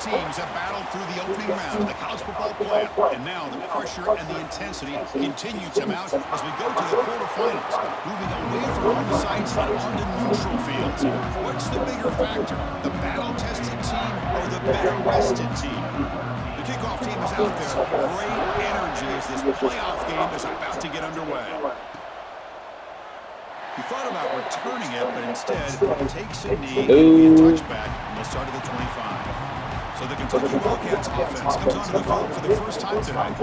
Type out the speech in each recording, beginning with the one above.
teams have battled through the opening round of the college football playoff, and now the pressure and the intensity continue to mount as we go to the quarterfinals, moving away from home sites and onto neutral fields. What's the bigger factor, the battle-tested team or the better-rested team? The kickoff team is out there. Great energy as this playoff game is about to get underway. He thought about returning it, but instead takes a knee. It'll be a touchback, and they'll start at the 25. So the Kentucky Wildcats offense comes onto the field for the first time tonight.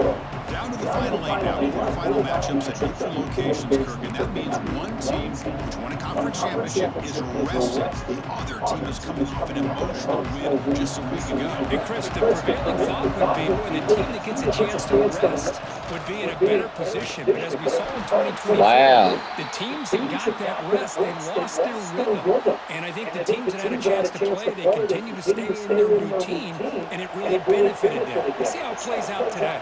Down to the final lane now. Quarterfinal matchups at neutral locations, Kirk, and that means one team, which won a conference championship, is rested. The other team is coming off an emotional win just a week ago. And Chris, the prevailing thought would be, boy, the team that gets a chance to rest would be in a better position. But as we saw in 2024, the teams that got that rest, they lost their rhythm. And I think the teams that had a chance to play, they continue to stay in their routine, and it really benefited them. Let's see how it plays out today.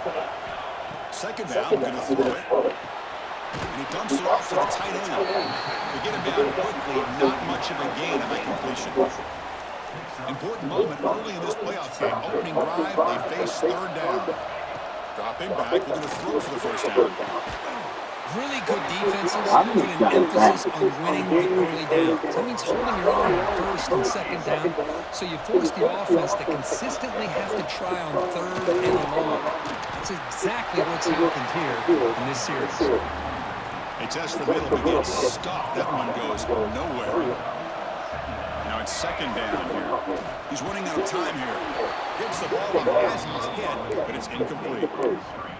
Second down, going to throw it. And he dumps it off to the tight end. To get him down quickly, not much of a gain on that completion. Important moment early in this playoff game. Opening drive, they face third down. Dropping back, looking to throw for the first down. Really good defenses put an emphasis on winning the early downs. That means holding your own on first and second down, so you force the offense to consistently have to try on third and long. That's exactly what's happened here in this series. A test the middle, but gets stuffed. That one goes nowhere. Now it's second down here. He's running out of time here. Gets the ball up as he's hit, but it's incomplete.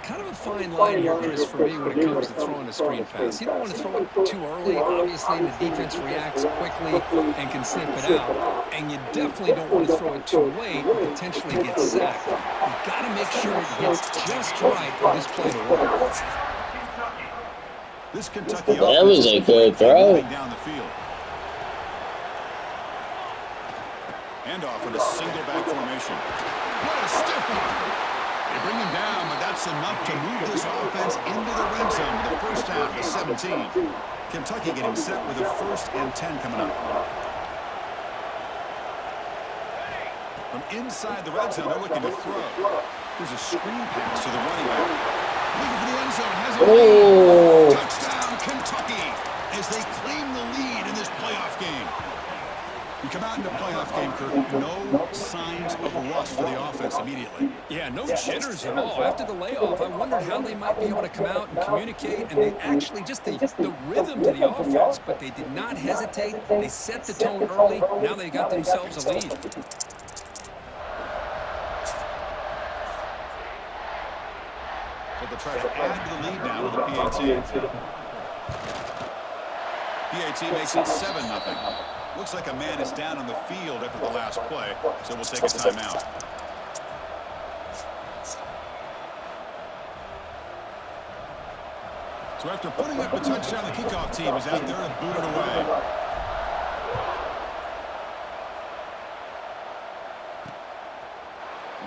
Kind of a fine line here, Chris, for me when it comes to throwing a screen pass. You don't want to throw it too early. Obviously, the defense reacts quickly and can sniff it out. And you definitely don't want to throw it too late and potentially get sacked. You've got to make sure it hits just right for this play to work. This Kentucky that was a good throw. Down the field. Handoff in a single back formation. What a stiff one! They bring him down, but that's enough to move this offense into the red zone with the first down to 17. Kentucky getting set with a 1st and 10 coming up. From inside the red zone, they're looking to throw. Here's a screen pass to the running back. Looking for the end zone, has a lead. Touchdown, Kentucky, as they claim the lead in this playoff game. You come out into playoff game, Kirk, no signs of rust for the offense immediately. Yeah, no jitters at all. After the layoff, I wondered how they might be able to come out and communicate, and they actually just the rhythm to the offense, but they did not hesitate. They set the tone early. Now they got themselves a lead. So they'll try to add to the lead now with the PAT. PAT makes it 7-0. Looks like a man is down on the field after the last play, so we'll take a timeout. So after putting up a touchdown, the kickoff team is out there to boot it away.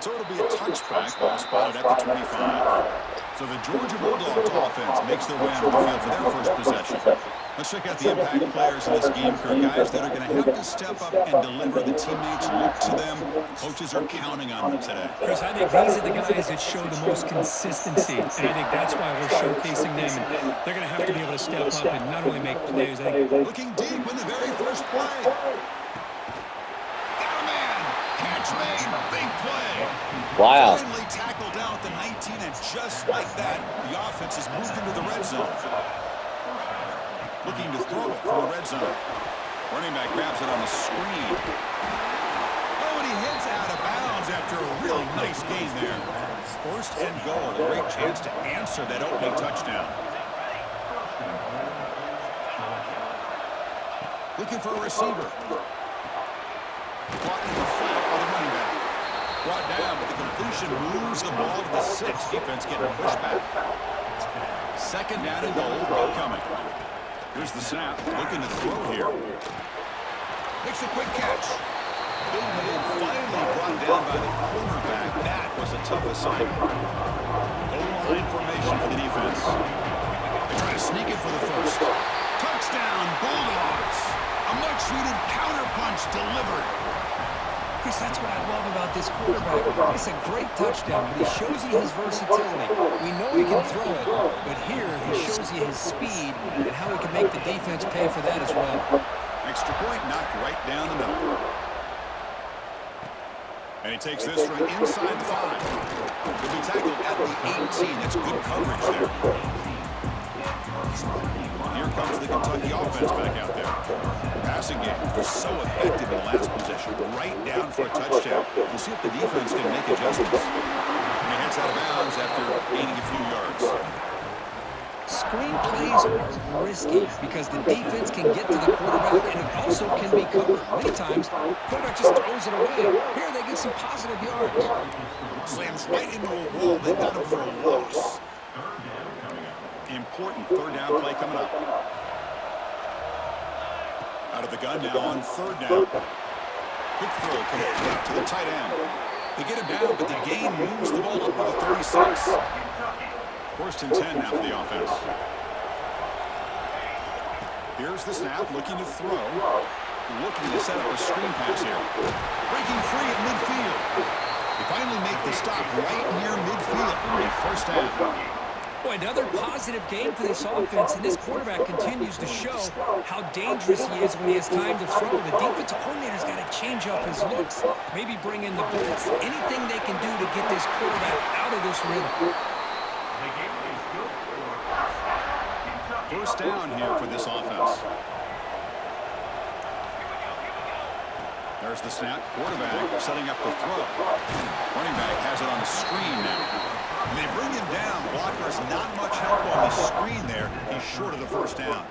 So it'll be a touchback, ball spotted at the 25. So the Georgia Bulldogs offense makes their way onto the field for their first possession. Let's check out the impact players in this game, Kirk. Guys that are going to have to step up and deliver. The teammates look to them. Coaches are counting on them today. Chris, I think these are the guys that show the most consistency, and I think that's why we're showcasing them. And they're going to have to be able to step up and not only make plays. I think looking deep in the very first play. Got a man. Catch made. Big play. Wow. Finally tackled down at the 19, and just like that, the offense has moved into the red zone. Looking to throw it from the red zone. Running back grabs it on the screen. Oh, and he heads out of bounds after a really nice gain there. 1st and goal. A great chance to answer that opening touchdown. Looking for a receiver. Caught in the flat by the running back. Brought down, but the completion moves the ball to the 6. Defense getting pushed back. 2nd down and goal. Coming. Here's the snap, looking to throw here. Makes a quick catch. Big man finally brought down by the cornerback. That was a tough assignment. Goal line formation for the defense. They try to sneak it for the first. Touchdown, Bulldogs. A much-needed counterpunch delivered. Chris, that's what I love about this quarterback. It's a great touchdown, but he shows you his versatility. We know he can throw it, but here he shows you his speed and how he can make the defense pay for that as well. Extra point knocked right down the middle. And he takes this from inside the 5. He'll be tackled at the 18. That's good coverage there. Here comes the Kentucky offense back out there. Passing game was so effective in the last possession. Right down for a touchdown. We'll see if the defense can make adjustments. And he heads out of bounds after gaining a few yards. Screen plays are risky because the defense can get to the quarterback and it also can be covered. Many times, the quarterback just throws it away. Here they get some positive yards. Slams right into a wall. They got him for a loss. Important third down play coming up. Out of the gun now on third down. Quick throw coming to the tight end. They get him down, but the gain moves the ball up to the 36. First and 10 now for the offense. Here's the snap, looking to throw. Looking to set up a screen pass here. Breaking free at midfield. They finally make the stop right near midfield. A first down. Boy, another positive game for this offense, and this quarterback continues to show how dangerous he is when he has time to throw. The defensive coordinator's got to change up his looks, maybe bring in the blitz, anything they can do to get this quarterback out of this rhythm. First down here for this offense. There's the snap. Quarterback setting up the throw. Running back has it on the screen now. And they bring him down. Blocker's not much help on the screen there. He's short of the first down.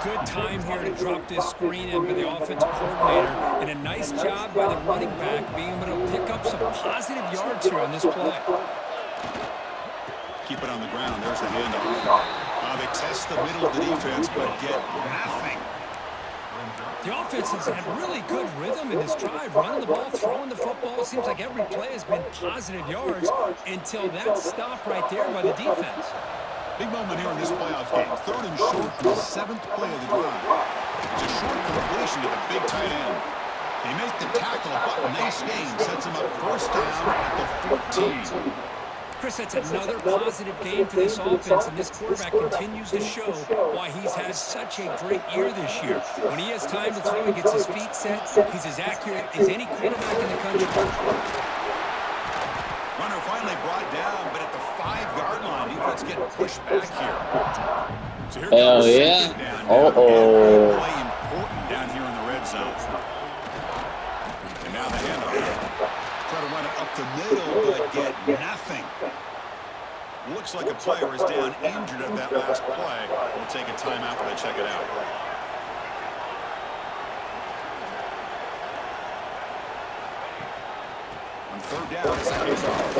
Good time here to drop this screen in by the offensive coordinator. And a nice job by the running back being able to pick up some positive yards here on this play. Keep it on the ground. There's the handoff. They test the middle of the defense, but get nothing. The offense has had really good rhythm in this drive, running the ball, throwing the football. It seems like every play has been positive yards until that stop right there by the defense. Big moment here in this playoff game. Third and short on the 7th play of the drive. It's a short completion to the big tight end. They make the tackle, but nice gain sets him up first down at the 14. Chris, that's another positive game for this offense, and this quarterback continues to show why he's had such a great year this year. When he has time to throw, he gets his feet set. He's as accurate as any quarterback in the country. Runner finally brought down, but at the 5-yard line, defense getting pushed back here. So here comes second down. Every play important down here in the red zone. And now the handoff. Try to run it up the middle, but get nothing. Looks like a player is down injured at that last play. We'll take a timeout while they check it out. On third down, it's a handoff.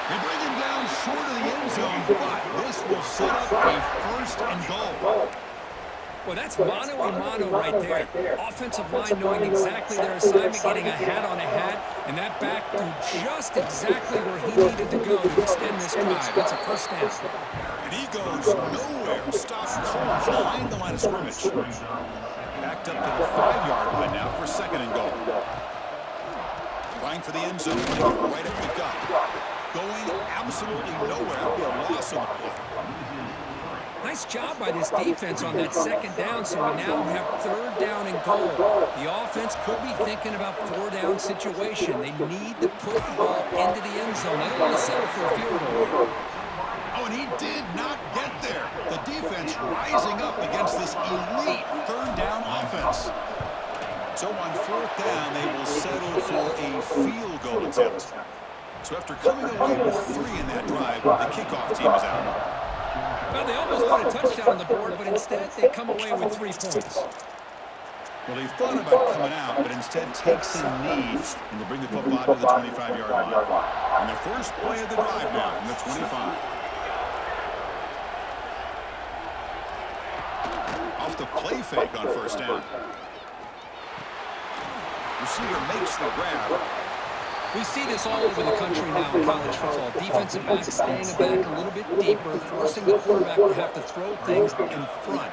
They bring him down short of the end zone, but this will set up a first and goal. Well, that's mano-a-mano right there. Offensive line knowing exactly their assignment, getting a hat on a hat, and that back to just exactly where he needed to go to extend this drive. That's a first down. And he goes nowhere. Stops cold behind the line of scrimmage. Backed up to the 5-yard line now for second and goal. Trying for the end zone, right up the gut. Going absolutely nowhere. That'll be a loss on the play. Nice job by this defense on that second down, so we now have third down and goal. The offense could be thinking about 4-down situation. They need to put the ball into the end zone. They don't want to settle for a field goal. Oh, and he did not get there. The defense rising up against this elite third down offense. So on fourth down, they will settle for a field goal attempt. So after coming away with 3 in that drive, the kickoff team is out. Well, they almost put a touchdown on the board, but instead they come away with 3 points. Well, he thought about coming out, but instead takes a knee and to bring the football to the 25-yard line. And the first play of the drive now from the 25. Off the play fake on first down. Receiver makes the grab. We see this all over the country now in college football. Defensive backs staying back a little bit deeper, forcing the quarterback to have to throw things in front.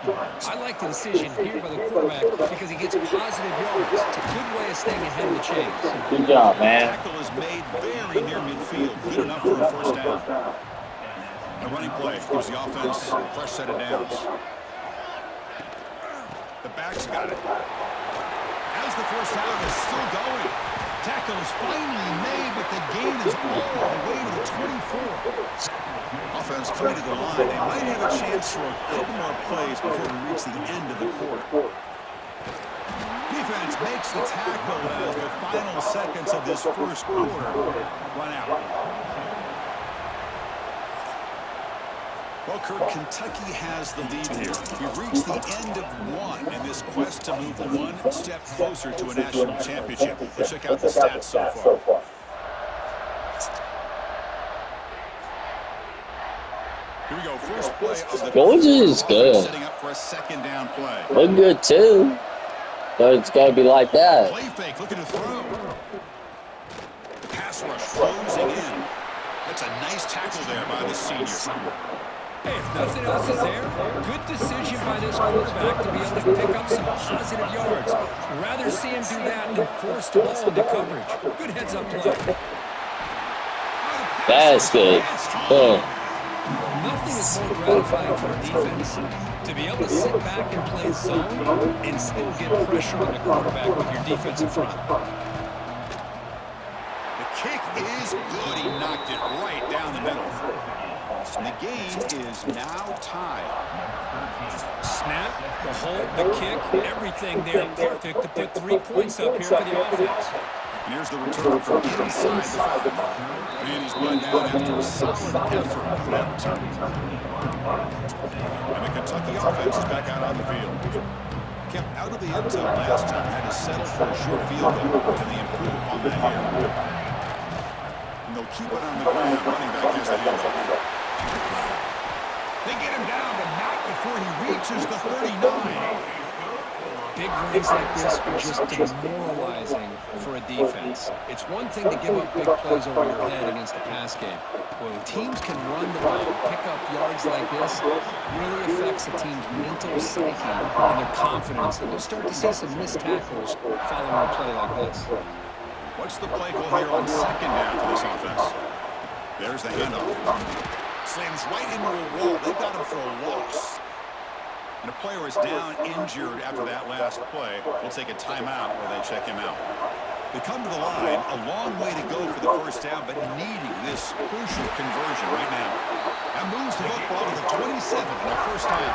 I like the decision here by the quarterback because he gets positive yards. It's a good way of staying ahead of the chains. Good job, man. Tackle is made very near midfield. Good enough for a first down. The running play gives the offense a fresh set of downs. The back's got it. As the first down is still going. Tackle is finally made, but the gain is all the way to the 24. Offense coming to the line. They might have a chance for a couple more plays before we reach the end of the quarter. Defense makes the tackle as the final seconds of this first quarter run out. Well, Kirk, Kentucky has the lead here. We've reached the end of one in this quest to move one step closer to a national championship. Let's check out the stats so far. Here we go. First play of the Georgia is good. Setting up for a second down play. Look good, too. But it's got to be like that. Play fake, looking to throw. Pass rush closing in. That's a nice tackle there by the senior. Hey, if nothing else is there, good decision by this quarterback to be able to pick up some positive yards. Rather see him do that than force the ball into coverage. Good heads-up play. That's good. Nothing is more gratifying for a defense to be able to sit back and play zone and still get pressure on the quarterback with your defensive front. The kick is good. He knocked it right down the middle. And the game is now tied. Snap, the hold, the kick, everything there perfect to put 3 points up here for the offense. And here's the return from inside the 5. And he's run down after a solid effort on that return. And the Kentucky offense is back out on the field. Kept out of the end zone last time, had to settle for a short field goal, and they improved upon that here. And they'll keep it on the ground. Running back has the handoff. They get him down to Matt before he reaches the 39. Big runs like this are just demoralizing for a defense. It's one thing to give up big plays over your head against the pass game. When teams can run the ball, pick up yards like this, really affects a team's mental psyche and their confidence. And you'll start to see some missed tackles following a play like this. What's the play call here on second down for this offense? There's the handoff. Slams right into a wall. They got him for a loss. And a player is down injured after that last play. We'll take a timeout where they check him out. They come to the line, a long way to go for the first down, but needing this crucial conversion right now. That moves the football to the 27 and a first down.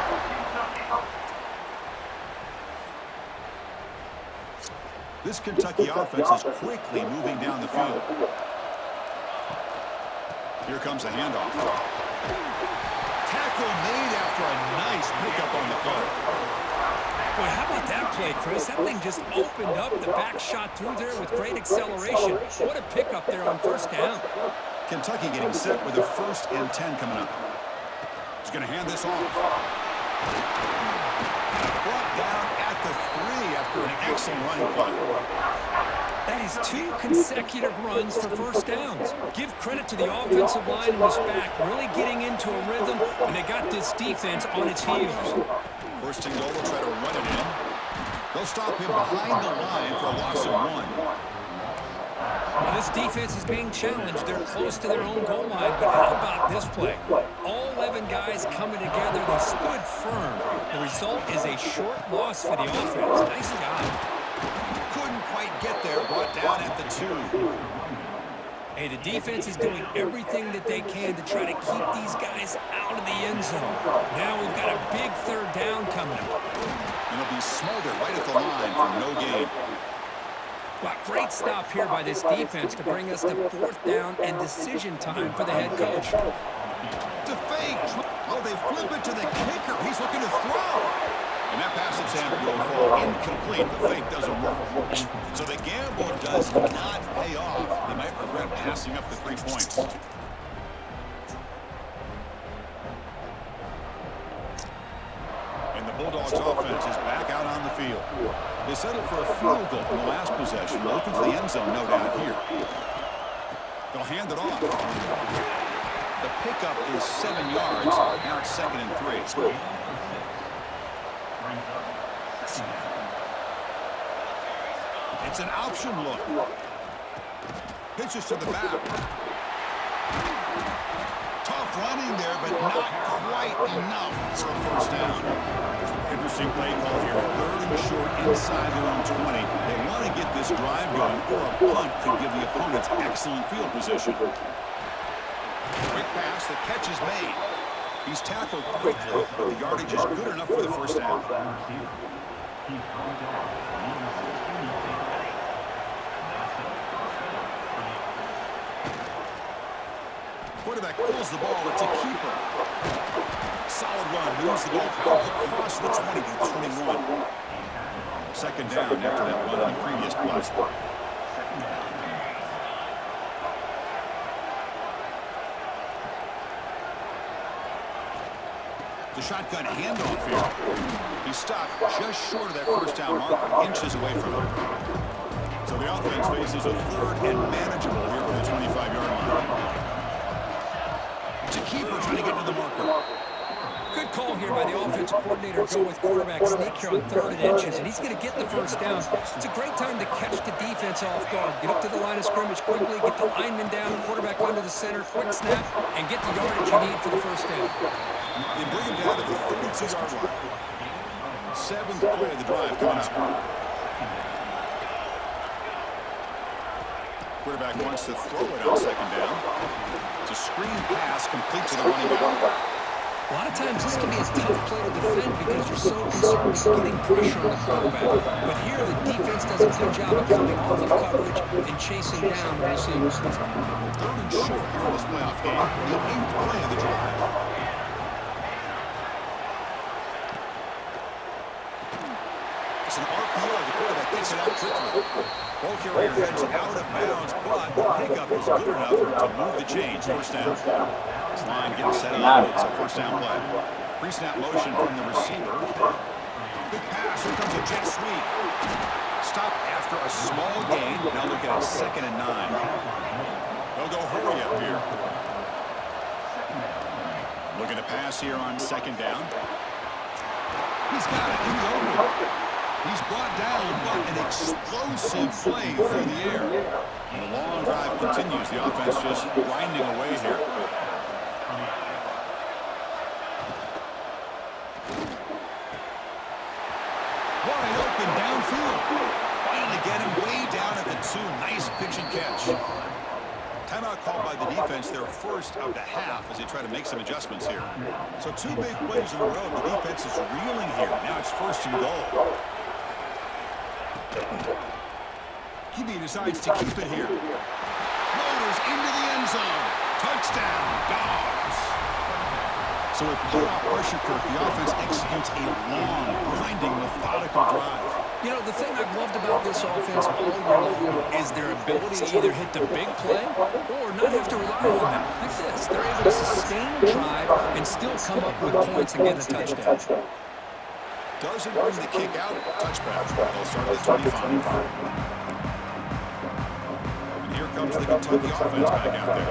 This Kentucky offense is quickly moving down the field. Here comes the handoff. Tackle made after a nice pickup on the play. Boy, how about that play, Chris? That thing just opened up. The back shot through there with great acceleration. What a pickup there on first down. Kentucky getting set with a 1st and 10 coming up. He's going to hand this off. Brought down at the 3 after an excellent running play. That is 2 consecutive runs for first downs. Give credit to the offensive line in this back, really getting into a rhythm, and they got this defense on its heels. First and goal, will try to run it in. They'll stop him behind the line for a loss of 1. Now this defense is being challenged. They're close to their own goal line, but how about this play? All 11 guys coming together. They stood firm. The result is a short loss for the offense. Nice job. Couldn't quite get there, brought down at the 2. Hey, the defense is doing everything that they can to try to keep these guys out of the end zone. Now we've got a big 3rd down coming up. And it'll be smothered right at the line for no gain. Well, great stop here by this defense to bring us to 4th down and decision time for the head coach. To fake. Oh, they flip it to the kicker. He's looking to throw. And that pass attempt will fall incomplete. The fake doesn't work. So the gamble does not pay off. They might regret passing up the 3 points. And the Bulldogs offense is back out on the field. They settled for a field goal in the last possession. Looking for the end zone, no doubt here. They'll hand it off. The pickup is 7 yards. Now it's 2nd and 3. It's an option look. Pitches to the back. Tough running there, but not quite enough for a first down. Interesting play call here. 3rd and short inside their own 20. They want to get this drive going, or a punt could give the opponents excellent field position. Quick pass, the catch is made. He's tackled quickly, but the yardage is good enough for the first down. Quarterback pulls the ball. It's a keeper. Solid run. Moves the ball out across the 20 to 21. 2nd down after that run on the previous play. The shotgun handoff here. He stopped just short of that first down marker, inches away from him. So the offense faces a 3rd and manageable here from the 25-yard line. It's a keeper trying to get to the marker. Good call here by the offensive coordinator. Go with quarterback sneak here on 3rd and inches, and he's going to get the first down. It's a great time to catch the defense off guard. Get up to the line of scrimmage quickly, get the lineman down, quarterback under the center, quick snap, and get the yardage you need for the first down. They bring him down to the 32-yard line. 7th play of the drive coming up. Quarterback wants to throw it on 2nd down. It's a screen pass complete to the running back. A lot of times this can be a tough play to defend because you're so concerned with getting pressure on the quarterback. But here the defense does a good job of coming off of coverage and chasing down receivers. 3rd and short here in this playoff game. The 8th play of the drive. It's an RPO. The quarterback gets it out quickly. Ball carrier heads out of bounds, but the pickup is good enough to move the chains. First down. This line getting set up. It's a first down play. Pre-snap motion from the receiver. Big pass. Here comes a jet sweep. Stop after a small gain. Now look at it. 2nd and 9. They'll go hurry up here. Looking to pass here on 2nd down. He's got it in the open. He's brought down, but an explosive play through the air. And the long drive continues. The offense just grinding away here. Wide open downfield. Finally get him way down at the 2. Nice pitch and catch. Timeout called by the defense, their first of the half as they try to make some adjustments here. So 2 big plays in a row. The defense is reeling here. Now it's 1st and goal. QB decides to keep it here. Motors into the end zone. Touchdown, Dogs. So with playoff pressure curve, the offense executes a long, grinding, methodical drive. You know, the thing I've loved about this offense all year long is their ability to either hit the big play or not have to rely on them. Like this, they're able to sustain a drive and still come up with points and get a touchdown. Doesn't bring the kick out. Touchback. They'll start at the 25. And here comes the Kentucky offense back out there.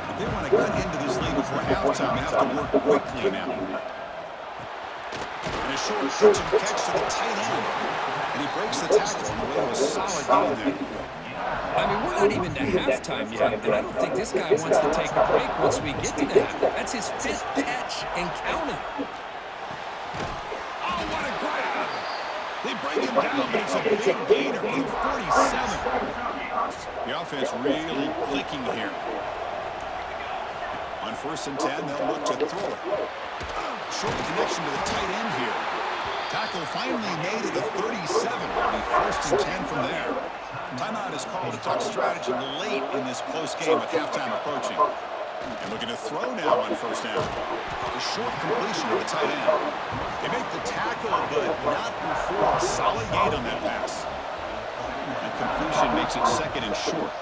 If they want to cut into this lead before halftime, they have to work quickly now. And a short pitch and catch to the tight end. And he breaks the tackle on the way to a solid gain there. I mean, we're not even to halftime yet, and I don't think this guy wants to take a break once we get to that. That's his 5th catch and counting. They bring him down, but it's a big gainer, 847. The offense really clicking here. On 1st and 10, they'll look to throw it. Short connection to the tight end here. Tackle finally made at the 37. It'll be 1st and 10 from there. Timeout is called to talk strategy late in this close game with halftime approaching. And looking to throw now on 1st down. A short completion to the tight end. They make the tackle, but not before a solid gain on that pass. And completion makes it 2nd and short.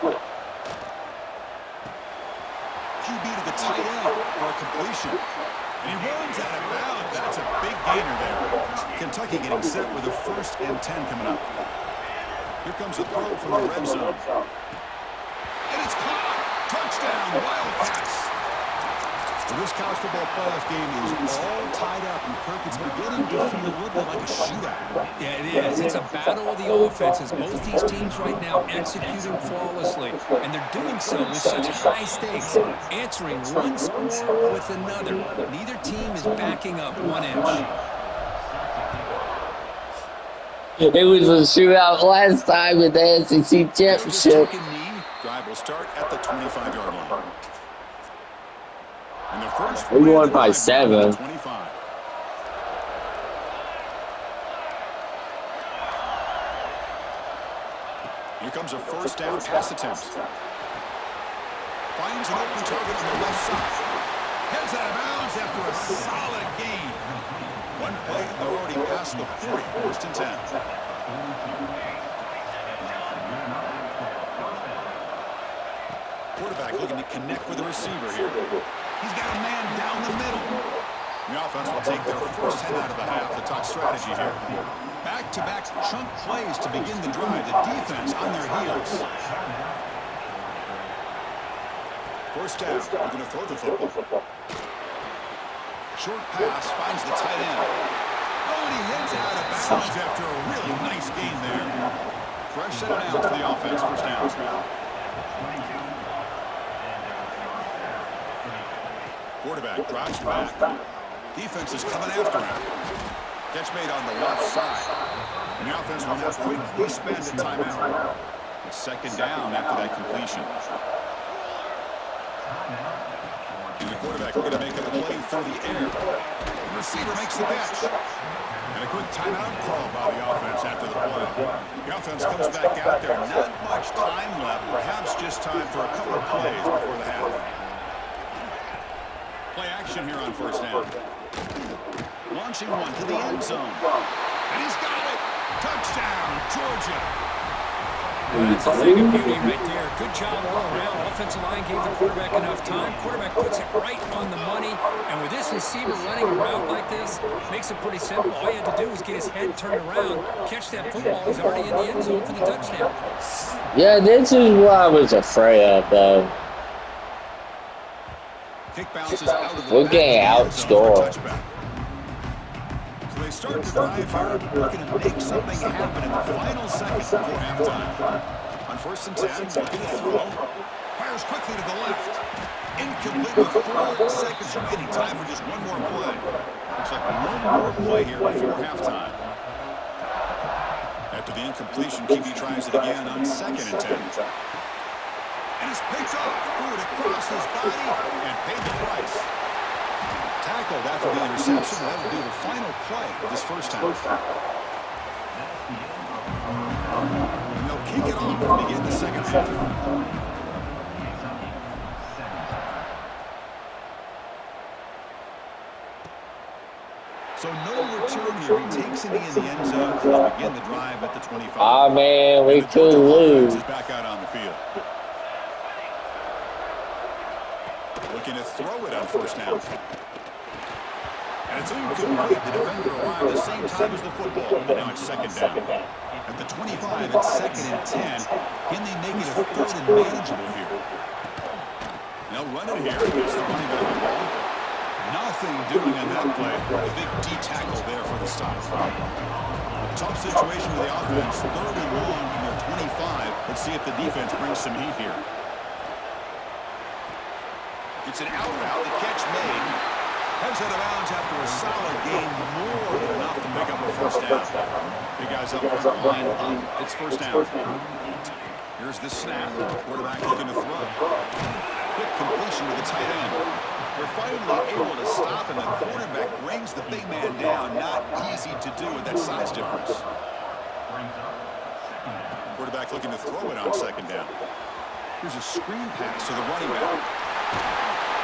QB to the tight end for a completion. And he runs out of bounds. That's a big gainer there. Kentucky getting set with a 1st and 10 coming up. Here comes a throw from the red zone. And it's caught. Touchdown, Wildcats. Well, this college football playoff game is all tied up, and Kirk, it's beginning to feel a little bit like a shootout. Yeah, it is. It's a battle of the offenses. Both these teams right now executing flawlessly, and they're doing so with such high stakes, answering one score with another. Neither team is backing up one inch. It was a shootout last time in the SEC championship. Drive will start at the 25-yard line. And the first We won by 7. 25. Here comes a first down pass attempt. Finds an open target on the left side. Heads out of bounds after a solid gain. One play, they're already past the 40, first and 10. Quarterback looking to connect with the receiver here. He's got a man down the middle. The offense will take their first head out of the half. The talk strategy here. Back-to-back chunk plays to begin the drive. The defense on their heels. First down. We're going to throw the football. Short pass finds the tight end. Oh, and he heads out of bounds after a really nice gain there. Fresh set of downs for the offense. First down. Quarterback drives back. Defense is coming after him. Catch made on the left side. And the offense will now quickly spend a timeout. Second down after that completion. And the quarterback looking to make a play through the air. The receiver makes the catch. And a quick timeout call by the offense after the play. The offense comes back out there. Not much time left. Perhaps just time for a couple of plays before the half. Play action here on first down. Launching one to the end zone. And he's got it. Touchdown, Georgia. That's a thing of beauty right there. Good job all around. Offensive line gave the quarterback enough time. Quarterback puts it right on the money. And with this receiver running a route like this, makes it pretty simple. All he had to do was get his head turned around, catch that football. He's already in the end zone for the touchdown. Yeah, this is what I was afraid of, though. Kick bounces out of the We're getting outscored. So they start the drive here, looking to make something happen in the final seconds before halftime. On first and 10, looking to throw. Fires quickly to the left. Incomplete with 4 seconds remaining. Time for just one more play. Looks like one more play here before halftime. After the incompletion, QB tries it again on second and 10. And it's picked off. Threw it across his body and paid the price. Tackled after the interception. That'll be the final play of this first half. And they'll kick it off to begin the second half. So no return here. He takes it in the end zone and they'll begin the drive at the 25. Ah, man, we could lose. Is back out on the field. Looking to throw it on first down. And it's incomplete. The defender arrived the same time as the football. And now it's second down. At the 25, it's second and 10. Can they make it a third and manageable here? They'll run it here. It's the running back of the ball. Nothing doing on that play. A big D tackle there for the stop. Tough situation with the offense. Third and long from their 25. Let's see if the defense brings some heat here. It's an out route. The catch made. Heads out of bounds after a solid gain. More than enough to pick up a first down. Big guys up front line up. It's first down. Here's the snap. Quarterback looking to throw. Quick completion to the tight end. They're finally able to stop, and the quarterback brings the big man down. Not easy to do with that size difference. Quarterback looking to throw it on second down. Here's a screen pass to the running back.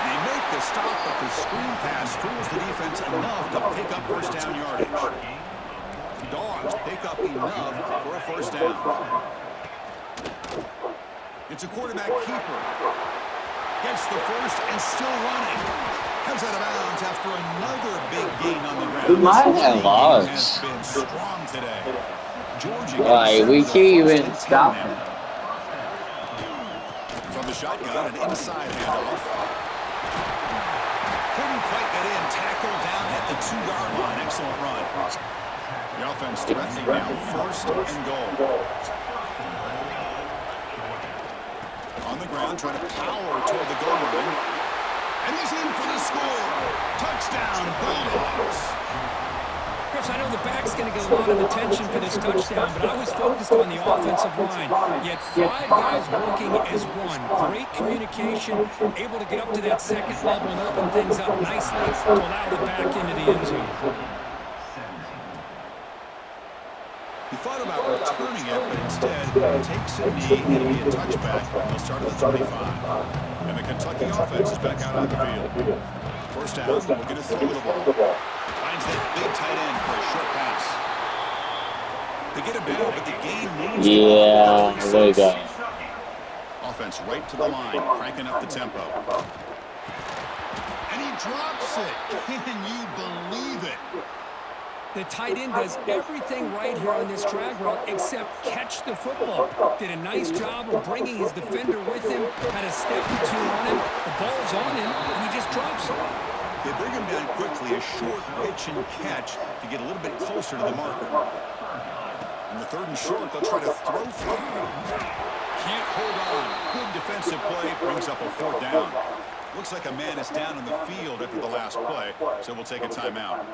They make the stop, but the screen pass fools the defense enough to pick up first down yardage. The Dogs pick up enough for a first down. It's a quarterback keeper. Gets the first and still running. Comes out of bounds after another big gain on the ground. We might have lost. Has been strong today. Georgia Right, we can't even stop him. From the shotgun, an inside handoff. Couldn't quite get in. Tackle down at the 2-yard line. Excellent run. The offense threatening now. 1st and goal. On the ground, trying to power toward the goal line. And he's in for the score. Touchdown, Bulldogs. Chris, I know the back's going to get a lot of attention for this touchdown, but I was focused on the offensive line. You had 5 guys working as one. Great communication, able to get up to that second level and open things up nicely to allow the back into the end zone. He thought about returning it, but instead takes a knee. It'll be a touchback. He'll start at the 25. And the Kentucky offense is back out on the field. 1st down, looking to throw the ball. Finds that big tight end for a short pass. They get him down, but the game needs to Yeah, there you go. Offense right to the line, cranking up the tempo. And he drops it. Can you believe it? The tight end does everything right here on this drag route except catch the football. Did a nice job of bringing his defender with him, had a step or 2 on him, the ball's on him, and he just drops it. They bring him down quickly, a short pitch and catch to get a little bit closer to the marker. In the 3rd and short, they'll try to throw for him. Can't hold on. Good defensive play, brings up a 4th down. Looks like a man is down in the field after the last play, so we'll take a timeout.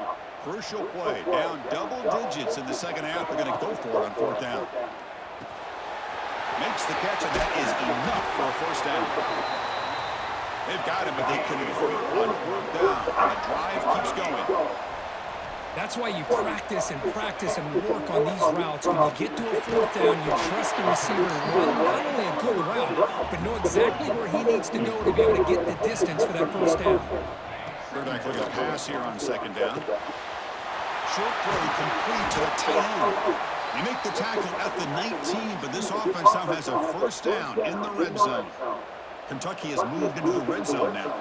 Crucial play, down double digits in the 2nd half. They're going to go for it on 4th down. Makes the catch, and that is enough for a 1st down. They've got him, but they convert on 4th down, and the drive keeps going. That's why you practice and work on these routes. When you get to a 4th down, you trust the receiver to run not only a good route, but know exactly where he needs to go to be able to get the distance for that 1st down. Quarterback looking to pass here on 2nd down. Short throw complete to the tight end. You make the tackle at the 19, but this offense now has a 1st down in the red zone. Kentucky has moved into the red zone now.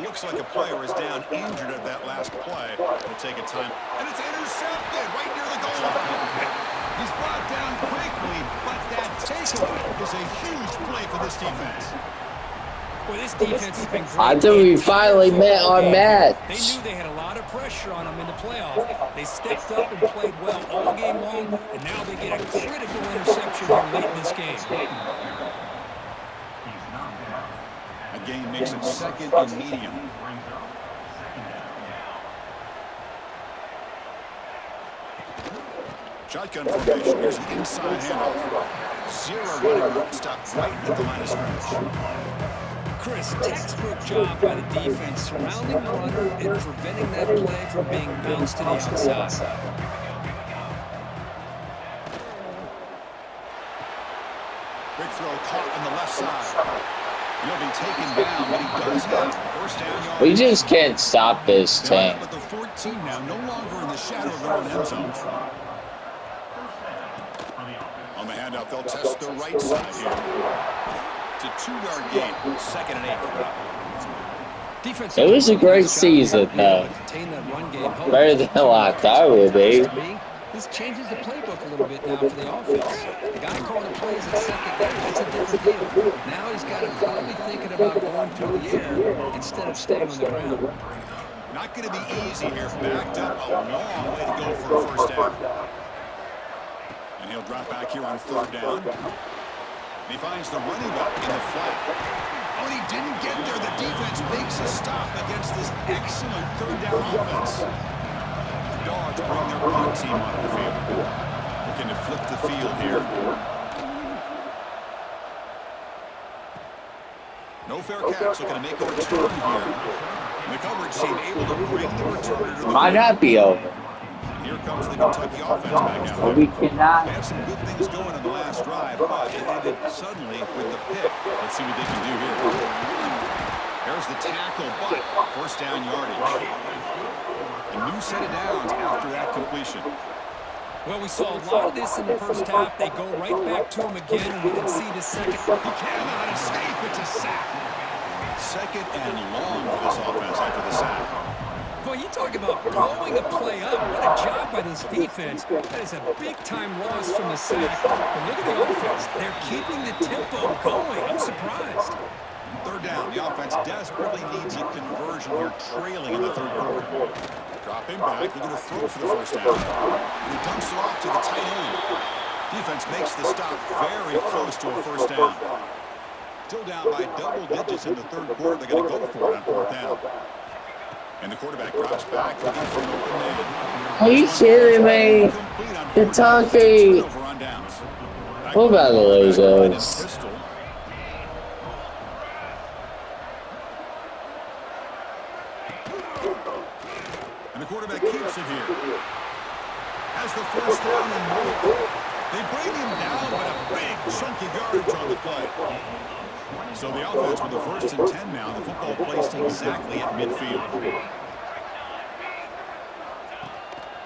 Looks like a player is down injured at that last play. We'll take a time. And it's intercepted right near the goal line. He's brought down quickly, but that takeaway is a huge play for this defense. Well, this defense has been great. I think we finally met our match. They knew they had a lot of pressure on them in the playoff. They stepped up and played well all game long, and now they get a critical interception here late in this game. A gain makes it 2nd and medium. Shotgun formation. Here's an inside handoff. 0 running route stopped right at the line of scrimmage. Chris, textbook job by the defense surrounding the runner and preventing that play from being bounced to the outside. Big throw caught on the left side. He'll be taken down, but he does have 1st down yard. We just can't stop this team. But the 14 now, no longer in the shadow of their own end zone. On the handoff, they'll test the right side here. It's a 2-yard gain, 2nd and 8. It was a great season, though. Better than I thought it would be. This changes the playbook a little bit now for the offense. The guy calling plays at 2nd down, that's a different deal. Now he's got him probably thinking about going through the air instead of staying on the ground. Not going to be easy here. Backed up a long way to go for a 1st down. And he'll drop back here on 3rd down. He finds the running back in the flat. Oh, and he didn't get there. The defense makes a stop against this excellent 3rd down offense. The Dogs bring their punt team onto the field. Looking to flip the field here. No fair catch. Looking to make a return here. And the coverage team able to bring the returner to the Might not be over. Here comes the Kentucky offense back out. But we cannot. They had some good things going in the last drive, but it ended suddenly with the pick. Let's see what they can do here. There's the tackle, but 1st down yardage. A new set of downs after that completion. Well, we saw a lot of this in the 1st half. They go right back to him again, and we can see the 2nd. He cannot escape. It's a sack. 2nd and long for this offense after the sack. Boy, you talk about blowing a play up. What a job job by this defense. That is a big-time loss from the sack. But look at the offense. They're keeping the tempo going. I'm surprised. Third down. The offense desperately needs a conversion here, trailing in the third quarter. Dropping back. They're going to throw for the first down. And he dumps it off to the tight end. Defense makes the stop very close to a first down. Still down by double digits in the third quarter. They're going to go for it on fourth down. And the quarterback drops back looking for an open man. Are you kidding me? Kentucky. What about the losers? And the quarterback keeps it here. Has the first down and more. They bring him down, but a big chunky yardage on the play. So the offense with the 1st and 10 now. The football placed exactly at midfield.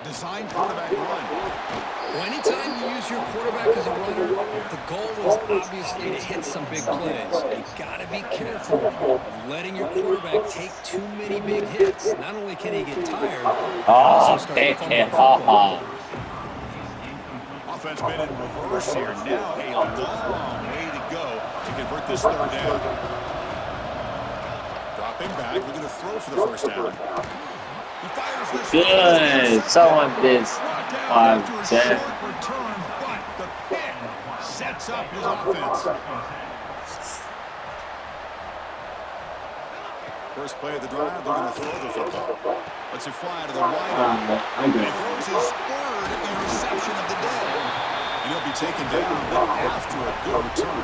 Designed quarterback run. Well, anytime you use your quarterback as a runner, the goal is obviously to hit some big plays. You got to be careful of letting your quarterback take too many big hits. Not only can he get tired, he can also start to fumble the football. Offense been in reverse here. Now a long way to go to convert this third down. Dropping back. We're going to throw for the first down. He fires this. Good. Someone did 5-10. Return, but the pick sets up his offense. First play of the drive, they're going to throw the football. Lets it fly to the right. And he throws his 3rd interception of the day. And he'll be taken down, but after a good return.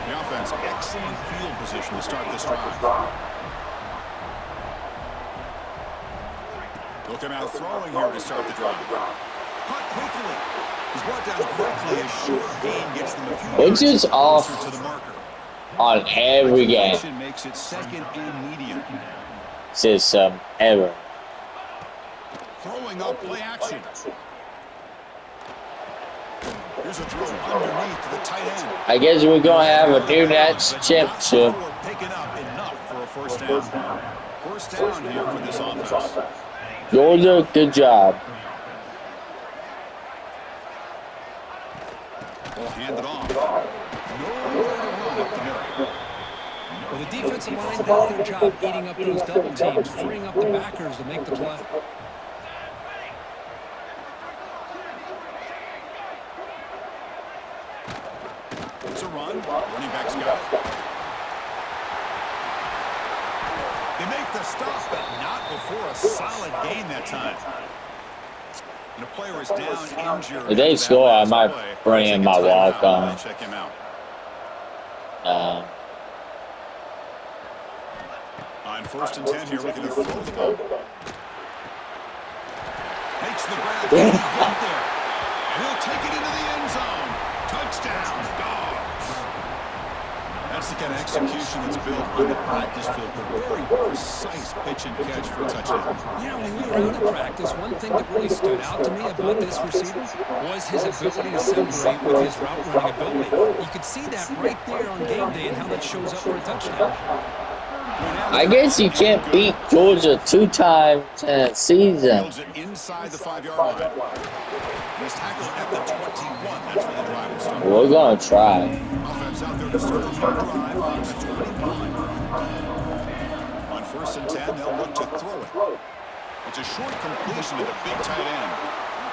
The offense, excellent field position to start this drive. They'll come out throwing here to start the drive. Caught quickly. He's brought down quickly. A short gain gets them a few yards It's just off closer to the marker. on every game. Makes it 2nd and medium. System ever. Throwing up play action. Here's a throw underneath to the tight end. I guess we're gonna have a new next championship. Picking up enough for a first down. First down here for this offense. Georgia, good job. We'll hand it off. Nowhere to run up the middle. Well, the defensive line does their job eating up those double teams, freeing up the backers to make the play. It's a run. Running back's got it. They make the stop, but not before a solid gain that time. And a player is down injured. If they score, I might bring in my walk on. Check him out. On 1st and 10 here, looking to throw the ball. Makes the grab. He's got there. And he'll take it into the end zone. Touchdown, Dogs. That's the kind of execution that's built on the practice field. A very precise pitch and catch for a touchdown. Yeah, when we were out of practice, one thing that really stood out to me about this receiver was his ability to separate with his route running ability. You could see that right there on game day and how that shows up for a touchdown. I guess you can't beat Georgia 2 times in a season. Inside the 5-yard line. He's tackled at the 21. That's where the drive will start. We're gonna try. Offense out there to start a new drive on the 21. On 1st and 10, they'll look to throw it. It's a short completion to the big tight end.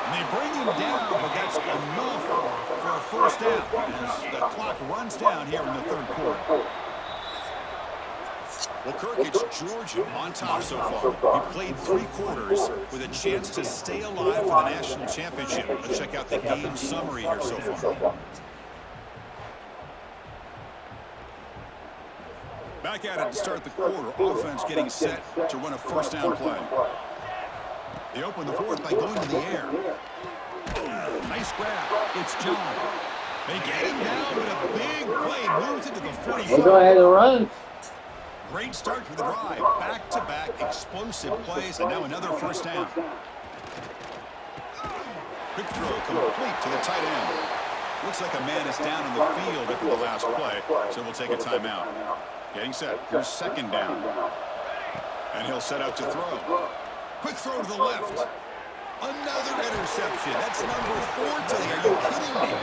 And they bring him down, but that's enough for a first down as the clock runs down here in the third quarter. Well, Kirk, it's Georgia on top so far. He played 3 quarters with a chance to stay alive for the national championship. Let's check out the game summary here so far. Back at it to start the quarter. Offense getting set to run a first down play. They open the 4th by going to the air. Nice grab. It's John. They get him down with a big play. Moves into the 45. We'll go ahead and run. Great start for the drive. Back-to-back explosive plays, and now another first down. Quick throw complete to the tight end. Looks like a man is down in the field after the last play, so we'll take a timeout. Getting set. Here's 2nd down. And he'll set out to throw. Quick throw to the left. Another interception. That's number 4 today. Are you kidding me?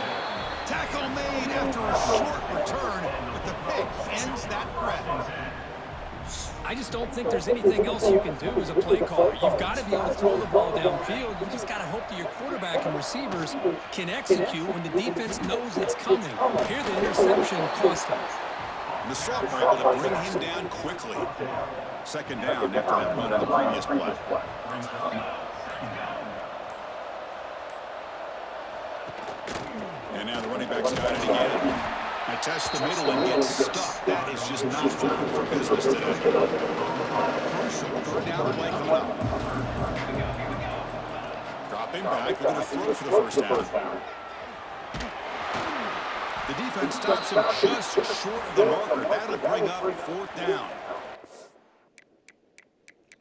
Tackle made after a short return, but the pick ends that threat. I just don't think there's anything else you can do as a play caller. You've got to be able to throw the ball downfield. You just got to hope that your quarterback and receivers can execute when the defense knows it's coming. Here, the interception cost him. And the sophomore able to bring him down quickly. Second down after that run on the previous play. And now the running back's got it again. I test the middle and get stuck. That is just not open for business today. Crucial third down play coming up. Dropping back, looking to throw for the first down. The defense stops him just short of the marker. That'll bring up 4th down.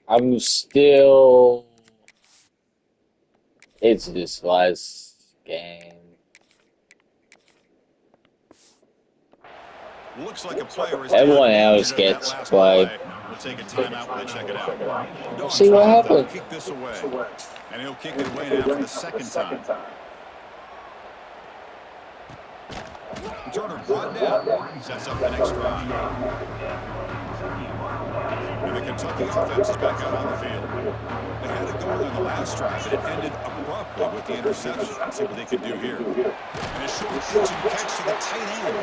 I'm still. It's this last game. Looks like a player is Everyone else gets play. We'll take a timeout when they check it out. See what happened. Kick this away. And he'll kick it away now for the second time. Turner brought down. Sets up the next drive. And the Kentucky offense is back out on the field. They had it going on the last drive, but it ended abruptly with the interception. Let's see what they can do here. And a short pitch and catch to the tight end.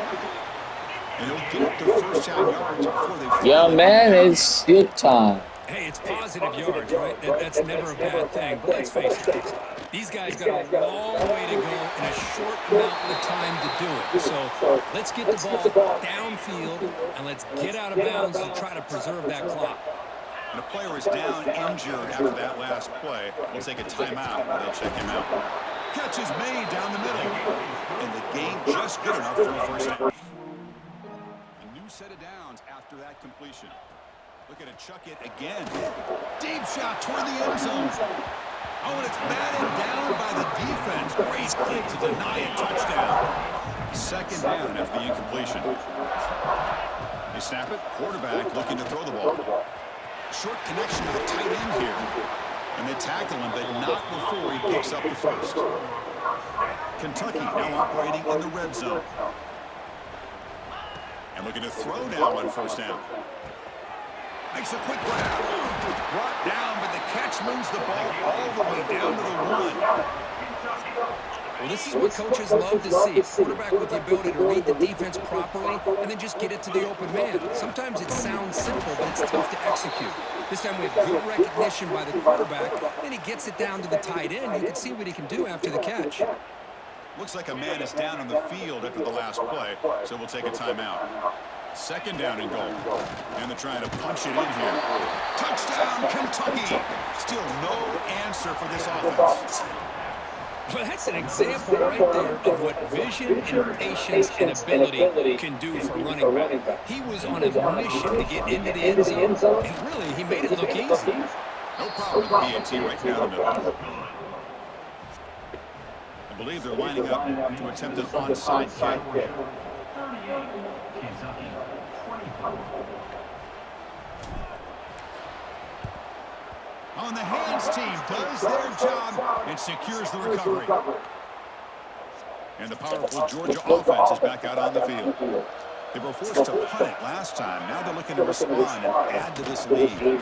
And he'll get the first down yards before they... Yeah, man, it's good time. Hey, it's positive yards, right? That's never a bad thing. But let's face it, these guys got a long way to go in a short amount of time to do it. So let's get the ball downfield and let's get out of bounds to try to preserve that clock. And a player is down injured after that last play. We'll take a timeout where they'll check him out. Catch is made down the middle. And the game just good enough for a first down. A new set of downs after that completion. Looking to chuck it again. Deep shot toward the end zone. Oh, and it's batted down by the defense. Great play to deny a touchdown. Second down after the incompletion. They snap it. Quarterback looking to throw the ball. Short connection to the tight end here. And they tackle him, but not before he picks up the first. Kentucky now operating in the red zone. And looking to throw now on first down. Makes a quick grab. Brought down, but the catch moves the ball all the way down to the 1. Well, this is what coaches love to see. A quarterback with the ability to read the defense properly and then just get it to the open man. Sometimes it sounds simple, but it's tough to execute. This time we have good recognition by the quarterback. Then he gets it down to the tight end. You can see what he can do after the catch. Looks like a man is down on the field after the last play, so we'll take a timeout. Second down and goal. And they're trying to punch it in here. Touchdown, Kentucky! Still no answer for this offense. Well, that's an example right there of what vision and patience and ability can do for running back. He was on a mission to get into the end zone, and really, he made it look easy. No problem with BAT right now in the middle. I believe they're lining up to attempt an onside kick. On the hands team does their job and secures the recovery. And the powerful Georgia offense is back out on the field. They were forced to punt it last time. Now they're looking to respond and add to this lead.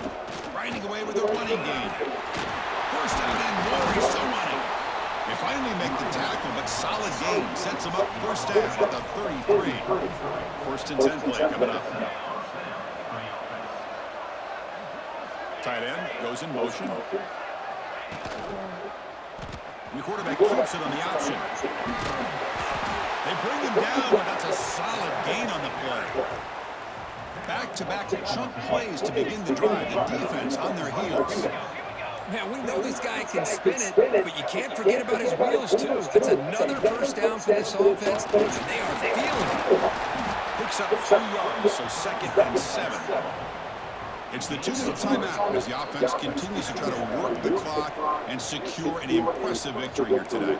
Grinding away with a running game. First down and more. He's still running. They finally make the tackle, but solid gain sets them up first down at the 33. First and 10 play coming up. Tight end goes in motion. And the quarterback keeps it on the option. They bring him down, but that's a solid gain on the play. Back-to-back chunk plays to begin the drive. The defense on their heels. Man, we know this guy can spin it, but you can't forget about his wheels, too. That's another first down for this offense, and they are feeling it. Picks up 2 yards, so second and 7. It's the 2-minute timeout as the offense continues to try to work the clock and secure an impressive victory here today.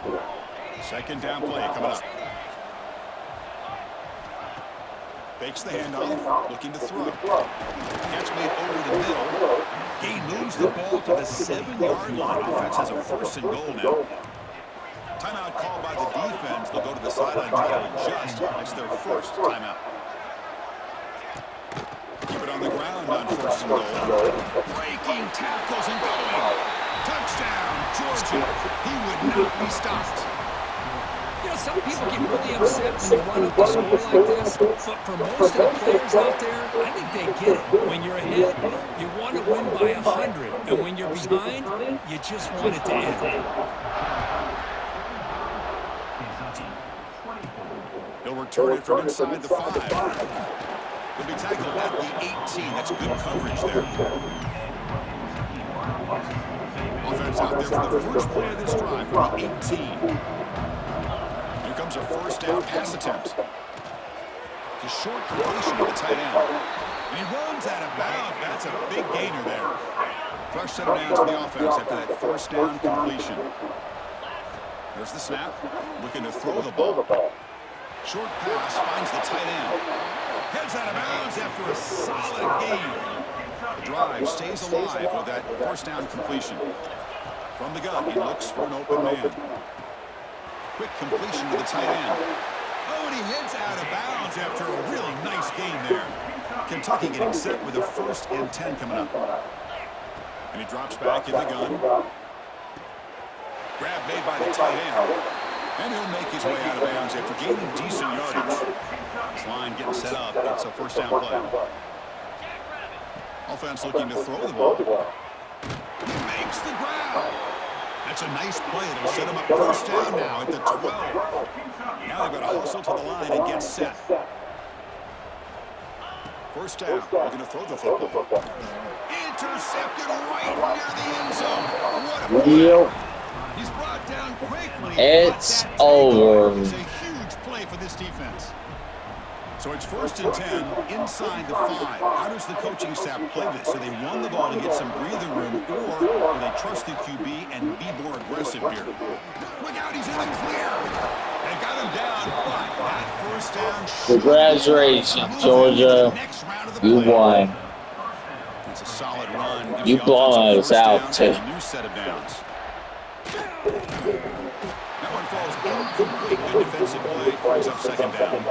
Second down play coming up. Fakes the handoff, looking to throw. Catch made over the middle. He moves the ball to the 7-yard line. Offense has a 1st and goal now. Timeout called by the defense. They'll go to the sideline and try to adjust. It's their 1st timeout. Keep it on the ground on 1st and goal. Breaking tackles and going. Touchdown, Georgia. He would not be stopped. You know, some people get really upset when you run up the score like this, but for most of the players out there, I think they get it. When you're ahead, you want to win by 100, and when you're behind, you just want it to end. He'll return it from inside the 5. He'll be tackled at the 18. That's good coverage there. Offense out there for the first play of this drive from the 18. Here comes a 1st down pass attempt. It's a short completion to the tight end. And he runs out of bounds. That's a big gainer there. Fresh set of downs for the offense after that 1st down completion. There's the snap. Looking to throw the ball. Short pass finds the tight end. Heads out of bounds after a solid gain. The drive stays alive with that 1st down completion. From the gun, he looks for an open man. Quick completion to the tight end. Oh, and he heads out of bounds after a really nice gain there. Kentucky getting set with a 1st and 10 coming up. And he drops back in the gun. Grab made by the tight end. And he'll make his way out of bounds after gaining decent yardage. This line getting set up. It's a 1st down play. Offense looking to throw the ball. He makes the grab. That's a nice play. It'll set him up 1st down now at the 12. Now they've got to hustle to the line and get set. 1st down. Looking to throw the football. Intercepted right near the end zone. What a play. He's brought down quickly. It's over. It's a huge play for this defense. So it's 1st and 10 inside the 5. How does the coaching staff play this? So they won the ball to get some breathing room, or will they trust the QB and be more aggressive here? Look out, he's in the clear. They got him down, but that 1st down. Congratulations, Georgia. You won. It's a solid run. You blowing us out, too. New set of downs. That one falls incomplete. Good defensive play. Brings up 2nd down.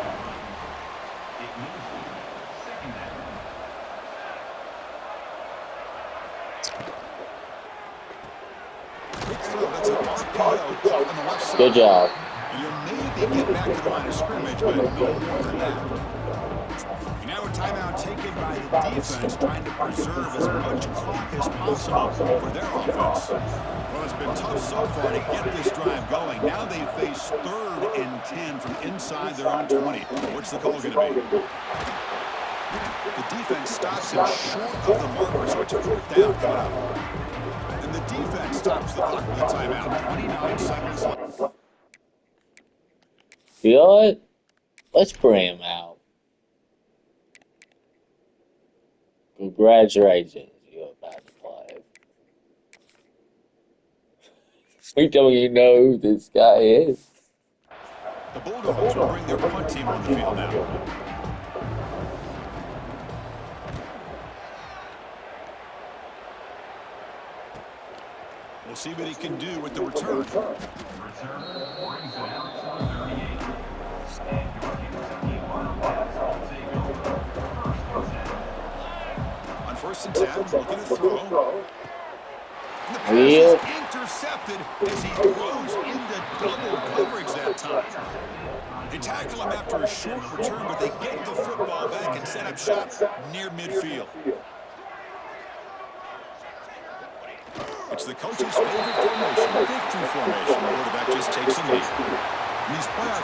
Quick throw. That's an RPO caught on the left side. Good job. And you'll maybe get back to the line of scrimmage, but no more than that. Now a timeout taken by the defense, trying to preserve as much clock as possible for their offense. Well, it's been tough so far to get this drive going. Now they face 3rd and 10 from inside their own 20. What's the call going to be? The defense stops him short of the marker, so it's 4th down coming up. And the defense stops the clock with a timeout. 29 seconds left. You know what? Let's bring him out. Congratulations, you're about to play. We don't even know who this guy is. The Bulldogs will bring their punt team on the field now. We'll see what he can do with the return. On 1st and 10, looking to throw. And the pass is intercepted as he throws into double coverage that time. They tackle him after a short return, but they get the football back and set up shop near midfield. It's the coach's favorite formation, the 5-2 formation. The quarterback just takes a lead. In these playoff